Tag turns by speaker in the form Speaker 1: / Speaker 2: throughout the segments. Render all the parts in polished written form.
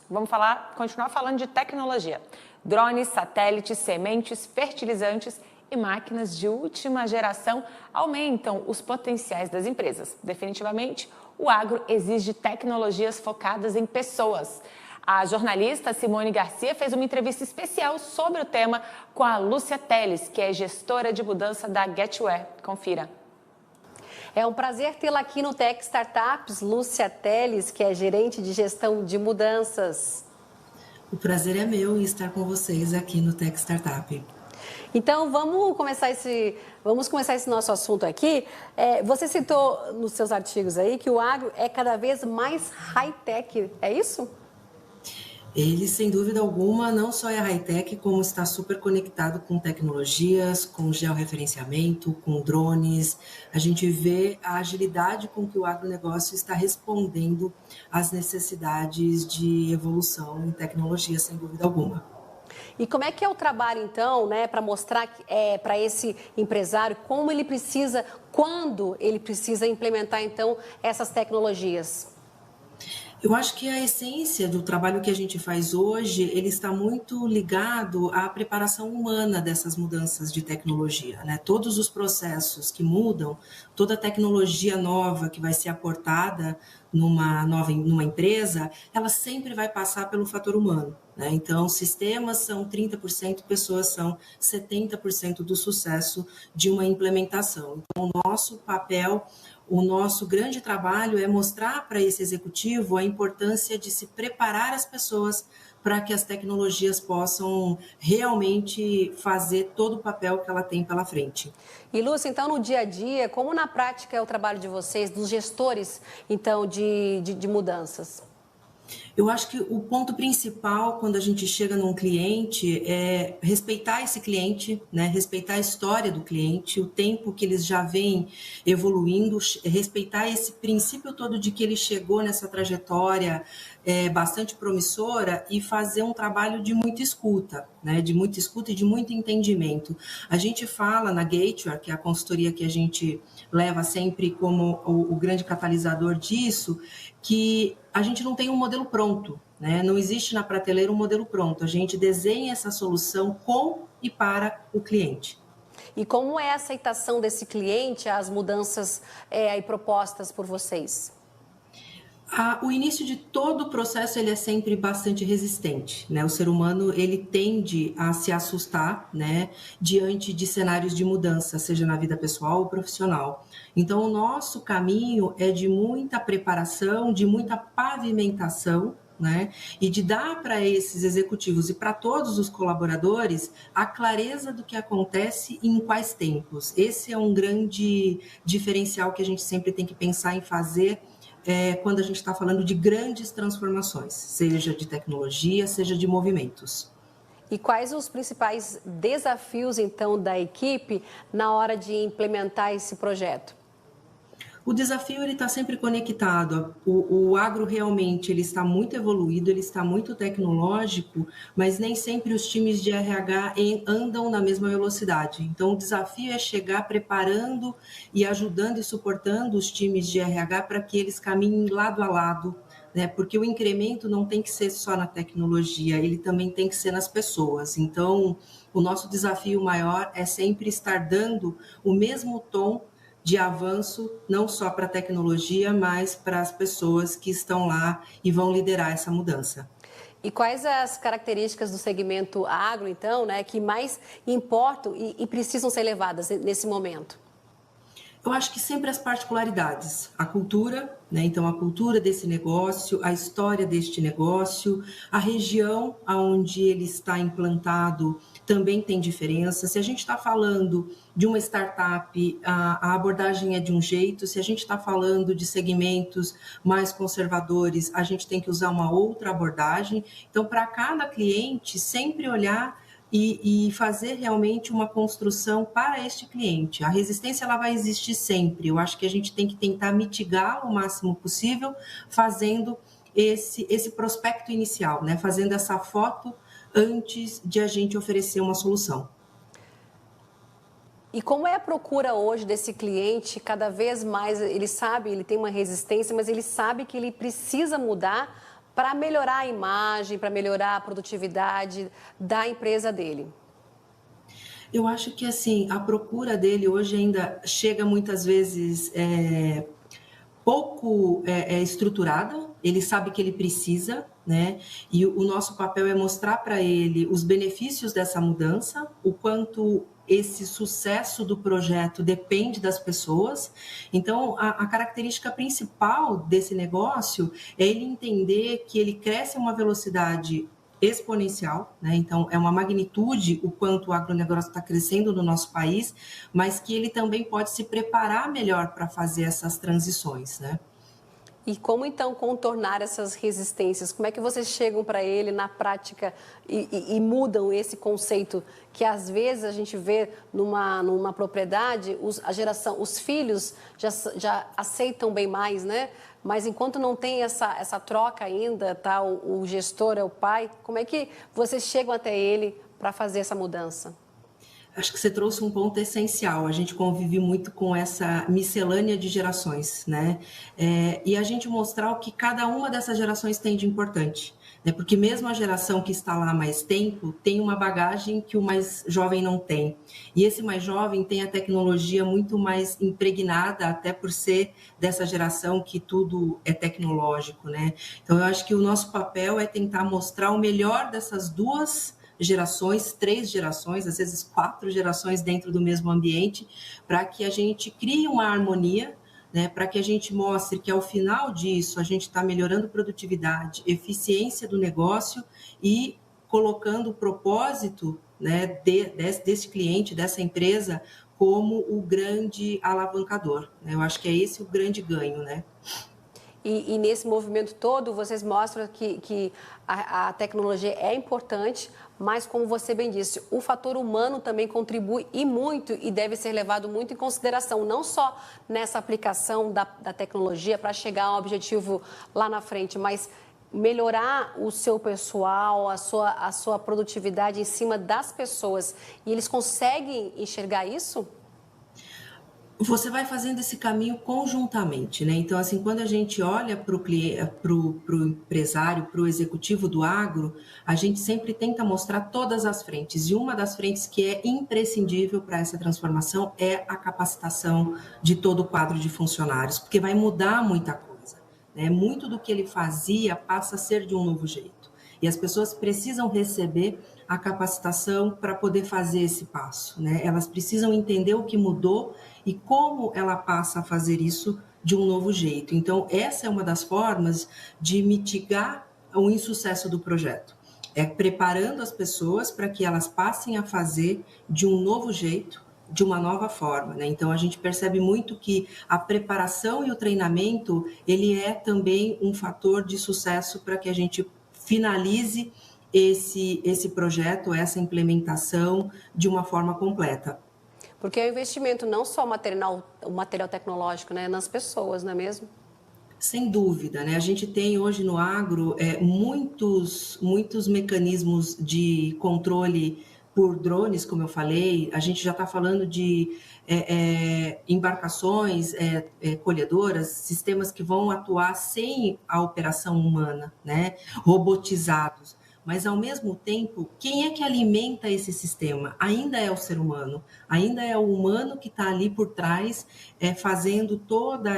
Speaker 1: Vamos continuar falando de tecnologia. Drones, satélites, sementes, fertilizantes e máquinas de última geração aumentam os potenciais das empresas. Definitivamente, o agro exige tecnologias focadas em pessoas. A jornalista Simone Garcia fez uma entrevista especial sobre o tema com a Lúcia Teles, que é gestora de mudança da Getware. Confira.
Speaker 2: É um prazer tê-la aqui no Tech Startups, Lúcia Teles, que é gerente de gestão de mudanças.
Speaker 3: O prazer é meu em estar com vocês aqui no Tech Startup.
Speaker 2: Então, vamos começar esse nosso assunto aqui. Você citou nos seus artigos aí que o agro é cada vez mais high-tech, é isso?
Speaker 3: Ele, sem dúvida alguma, não só é high-tech, como está super conectado com tecnologias, com georreferenciamento, com drones. A gente vê a agilidade com que o agronegócio está respondendo às necessidades de evolução em tecnologia, sem dúvida alguma.
Speaker 2: E como é que é o trabalho, então, né, para mostrar para esse empresário como ele precisa, quando ele precisa implementar, então, essas tecnologias?
Speaker 3: Eu acho que a essência do trabalho que a gente faz hoje, ele está muito ligado à preparação humana dessas mudanças de tecnologia, né? Todos os processos que mudam, toda tecnologia nova que vai ser aportada numa empresa, ela sempre vai passar pelo fator humano, né? Então, sistemas são 30%, pessoas são 70% do sucesso de uma implementação. Então, o nosso papel, o nosso grande trabalho é mostrar para esse executivo a importância de se preparar as pessoas para que as tecnologias possam realmente fazer todo o papel que ela tem pela frente.
Speaker 2: E, Lúcia, então, no dia a dia, como na prática é o trabalho de vocês, dos gestores, então, de mudanças?
Speaker 3: Eu acho que o ponto principal quando a gente chega num cliente é respeitar esse cliente, né? Respeitar a história do cliente, o tempo que eles já vêm evoluindo, respeitar esse princípio todo de que ele chegou nessa trajetória bastante promissora e fazer um trabalho de muita escuta, né? De muita escuta e de muito entendimento. A gente fala na Getware, que é a consultoria que a gente leva sempre como o grande catalisador disso, que a gente não tem um modelo pronto, né? Não existe na prateleira um modelo pronto. A gente desenha essa solução com e para o cliente.
Speaker 2: E como é a aceitação desse cliente às mudanças aí propostas por vocês?
Speaker 3: O início de todo o processo ele é sempre bastante resistente, né? O ser humano ele tende a se assustar, né, diante de cenários de mudança, seja na vida pessoal ou profissional. Então, o nosso caminho é de muita preparação, de muita pavimentação, né? E de dar para esses executivos e para todos os colaboradores a clareza do que acontece e em quais tempos. Esse é um grande diferencial que a gente sempre tem que pensar em fazer quando a gente está falando de grandes transformações, seja de tecnologia, seja de movimentos.
Speaker 2: E quais os principais desafios, então, da equipe na hora de implementar esse projeto?
Speaker 3: O desafio ele está sempre conectado. O agro realmente ele está muito evoluído, ele está muito tecnológico, mas nem sempre os times de RH andam na mesma velocidade. Então, o desafio é chegar preparando e ajudando e suportando os times de RH para que eles caminhem lado a lado, né? Porque o incremento não tem que ser só na tecnologia, ele também tem que ser nas pessoas. Então, o nosso desafio maior é sempre estar dando o mesmo tom de avanço, não só para a tecnologia, mas para as pessoas que estão lá e vão liderar essa mudança.
Speaker 2: E quais as características do segmento agro, então, né, que mais importam e precisam ser levadas nesse momento?
Speaker 3: Eu acho que sempre as particularidades, a cultura, né? Então a cultura desse negócio, a história deste negócio, a região onde ele está implantado também tem diferença. Se a gente está falando de uma startup, a abordagem é de um jeito. Se a gente está falando de segmentos mais conservadores, a gente tem que usar uma outra abordagem. Então, para cada cliente, sempre olhar e fazer realmente uma construção para este cliente. A resistência ela vai existir sempre. Eu acho que a gente tem que tentar mitigá-la o máximo possível, fazendo esse prospecto inicial, né? Fazendo essa foto antes de a gente oferecer uma solução.
Speaker 2: E como é a procura hoje desse cliente? Cada vez mais ele sabe, ele tem uma resistência, mas ele sabe que ele precisa mudar para melhorar a imagem, para melhorar a produtividade da empresa dele?
Speaker 3: Eu acho que assim, a procura dele hoje ainda chega muitas vezes pouco estruturada, ele sabe que ele precisa, né? E o nosso papel é mostrar para ele os benefícios dessa mudança, o quanto esse sucesso do projeto depende das pessoas. Então, a característica principal desse negócio é ele entender que ele cresce a uma velocidade exponencial, né? Então, é uma magnitude o quanto o agronegócio está crescendo no nosso país, mas que ele também pode se preparar melhor para fazer essas transições, né?
Speaker 2: E como então contornar essas resistências? Como é que vocês chegam para ele na prática e mudam esse conceito que às vezes a gente vê numa propriedade, os filhos já aceitam bem mais, né? Mas enquanto não tem essa troca ainda, tá? O gestor é o pai, como é que vocês chegam até ele para fazer essa mudança?
Speaker 3: Acho que você trouxe um ponto essencial. A gente convive muito com essa miscelânea de gerações, né? E a gente mostrar o que cada uma dessas gerações tem de importante, né? Porque mesmo a geração que está lá há mais tempo tem uma bagagem que o mais jovem não tem. E esse mais jovem tem a tecnologia muito mais impregnada, até por ser dessa geração que tudo é tecnológico, né? Então, eu acho que o nosso papel é tentar mostrar o melhor dessas duas gerações, 3 gerações, às vezes 4 gerações dentro do mesmo ambiente, para que a gente crie uma harmonia, né, para que a gente mostre que ao final disso a gente está melhorando produtividade, eficiência do negócio e colocando o propósito, né, desse cliente, dessa empresa, como o grande alavancador, né? Eu acho que é esse o grande ganho, né?
Speaker 2: E nesse movimento todo, vocês mostram que a tecnologia é importante, mas como você bem disse, o fator humano também contribui e muito e deve ser levado muito em consideração, não só nessa aplicação da tecnologia para chegar a um objetivo lá na frente, mas melhorar o seu pessoal, a sua produtividade em cima das pessoas. E eles conseguem enxergar isso?
Speaker 3: Você vai fazendo esse caminho conjuntamente, né? Então, assim, quando a gente olha para o empresário, para o executivo do agro, a gente sempre tenta mostrar todas as frentes. E uma das frentes que é imprescindível para essa transformação é a capacitação de todo o quadro de funcionários, porque vai mudar muita coisa, né? Muito do que ele fazia passa a ser de um novo jeito. E as pessoas precisam receber a capacitação para poder fazer esse passo, né? Elas precisam entender o que mudou e como ela passa a fazer isso de um novo jeito. Então, essa é uma das formas de mitigar o insucesso do projeto. É preparando as pessoas para que elas passem a fazer de um novo jeito, de uma nova forma, né? Então, a gente percebe muito que a preparação e o treinamento, ele é também um fator de sucesso para que a gente finalize esse projeto, essa implementação de uma forma completa.
Speaker 2: Porque é um investimento não só o material tecnológico, né, nas pessoas, não é mesmo?
Speaker 3: Sem dúvida, né? A gente tem hoje no agro muitos mecanismos de controle por drones, como eu falei. A gente já está falando de embarcações, colhedoras, sistemas que vão atuar sem a operação humana, né? Robotizados. Mas, ao mesmo tempo, quem é que alimenta esse sistema? Ainda é o ser humano, ainda é o humano que está ali por trás, fazendo toda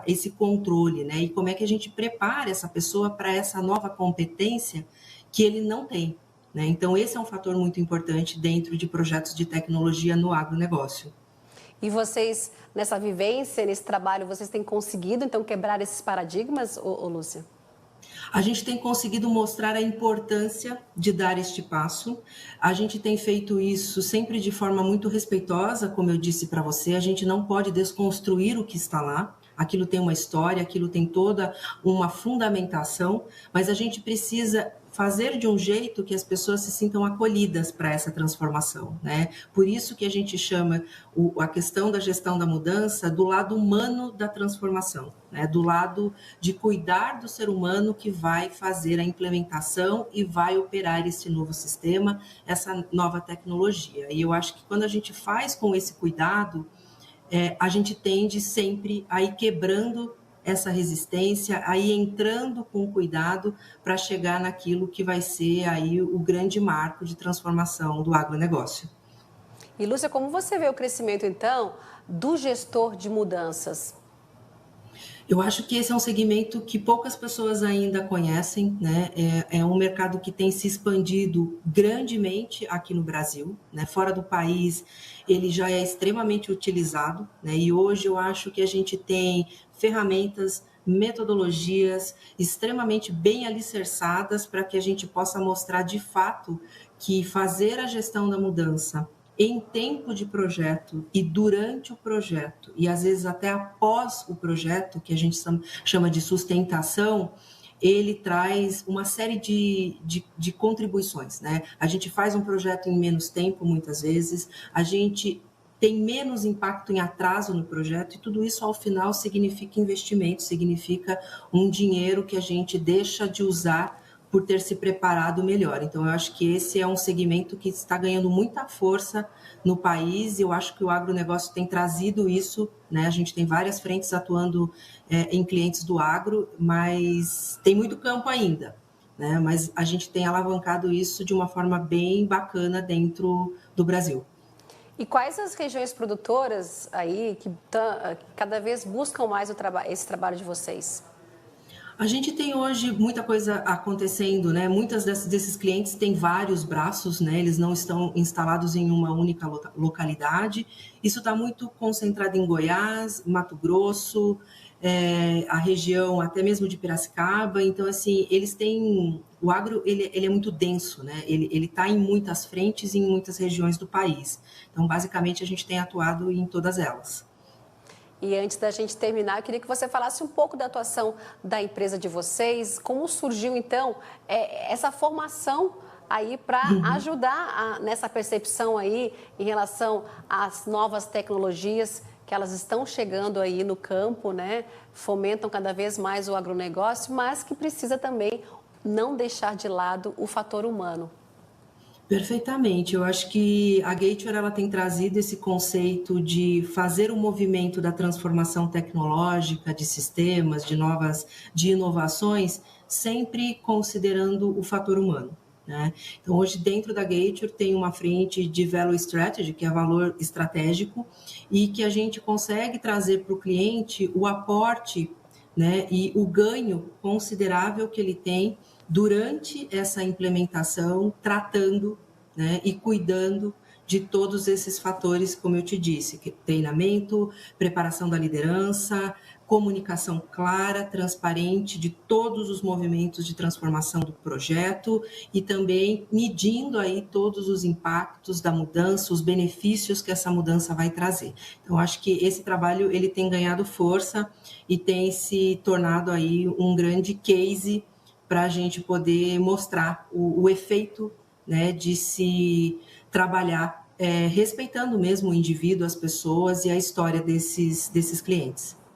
Speaker 3: esse controle, né? E como é que a gente prepara essa pessoa para essa nova competência que ele não tem, né? Então, esse é um fator muito importante dentro de projetos de tecnologia no agronegócio.
Speaker 2: E vocês, nessa vivência, nesse trabalho, vocês têm conseguido, então, quebrar esses paradigmas, Lúcia?
Speaker 3: A gente tem conseguido mostrar a importância de dar este passo. A gente tem feito isso sempre de forma muito respeitosa, como eu disse para você. A gente não pode desconstruir o que está lá. Aquilo tem uma história, aquilo tem toda uma fundamentação, mas a gente precisa fazer de um jeito que as pessoas se sintam acolhidas para essa transformação, né? Por isso que a gente chama a questão da gestão da mudança do lado humano da transformação, né? Do lado de cuidar do ser humano que vai fazer a implementação e vai operar esse novo sistema, essa nova tecnologia. E eu acho que quando a gente faz com esse cuidado, a gente tende sempre a ir quebrando essa resistência, aí entrando com cuidado para chegar naquilo que vai ser aí o grande marco de transformação do agronegócio.
Speaker 2: E, Lúcia, como você vê o crescimento, então, do gestor de mudanças?
Speaker 3: Eu acho que esse é um segmento que poucas pessoas ainda conhecem, né? É um mercado que tem se expandido grandemente aqui no Brasil, né? Fora do país, ele já é extremamente utilizado, né? E hoje eu acho que a gente tem ferramentas, metodologias extremamente bem alicerçadas para que a gente possa mostrar de fato que fazer a gestão da mudança em tempo de projeto e durante o projeto, e às vezes até após o projeto, que a gente chama de sustentação, ele traz uma série de contribuições, né? A gente faz um projeto em menos tempo, muitas vezes, a gente tem menos impacto em atraso no projeto, e tudo isso, ao final, significa investimento, significa um dinheiro que a gente deixa de usar por ter se preparado melhor. Então, eu acho que esse é um segmento que está ganhando muita força no país, e eu acho que o agronegócio tem trazido isso, né? A gente tem várias frentes atuando em clientes do agro, mas tem muito campo ainda, né? Mas a gente tem alavancado isso de uma forma bem bacana dentro do Brasil.
Speaker 2: E quais as regiões produtoras aí que cada vez buscam mais esse trabalho de vocês?
Speaker 3: A gente tem hoje muita coisa acontecendo, né? Muitos desses clientes têm vários braços, né? Eles não estão instalados em uma única localidade. Isso está muito concentrado em Goiás, Mato Grosso, a região até mesmo de Piracicaba. Então, assim, eles têm... O agro, ele é muito denso, né? Ele está em muitas frentes e em muitas regiões do país. Então, basicamente, a gente tem atuado em todas elas.
Speaker 2: E antes da gente terminar, eu queria que você falasse um pouco da atuação da empresa de vocês, como surgiu, então, essa formação aí para ajudar nessa percepção aí em relação às novas tecnologias que elas estão chegando aí no campo, né? Fomentam cada vez mais o agronegócio, mas que precisa também não deixar de lado o fator humano.
Speaker 3: Perfeitamente. Eu acho que a Gator ela tem trazido esse conceito de fazer o movimento da transformação tecnológica, de sistemas, de inovações, sempre considerando o fator humano, né? Então, hoje, dentro da Gator, tem uma frente de Value Strategy, que é valor estratégico, e que a gente consegue trazer para o cliente o aporte, né, e o ganho considerável que ele tem durante essa implementação, tratando, né, e cuidando de todos esses fatores, como eu te disse, que treinamento, preparação da liderança, comunicação clara, transparente de todos os movimentos de transformação do projeto e também medindo aí todos os impactos da mudança, os benefícios que essa mudança vai trazer. Então, acho que esse trabalho ele tem ganhado força e tem se tornado aí um grande case para a gente poder mostrar o efeito, né, de se trabalhar respeitando mesmo o indivíduo, as pessoas e a história desses clientes.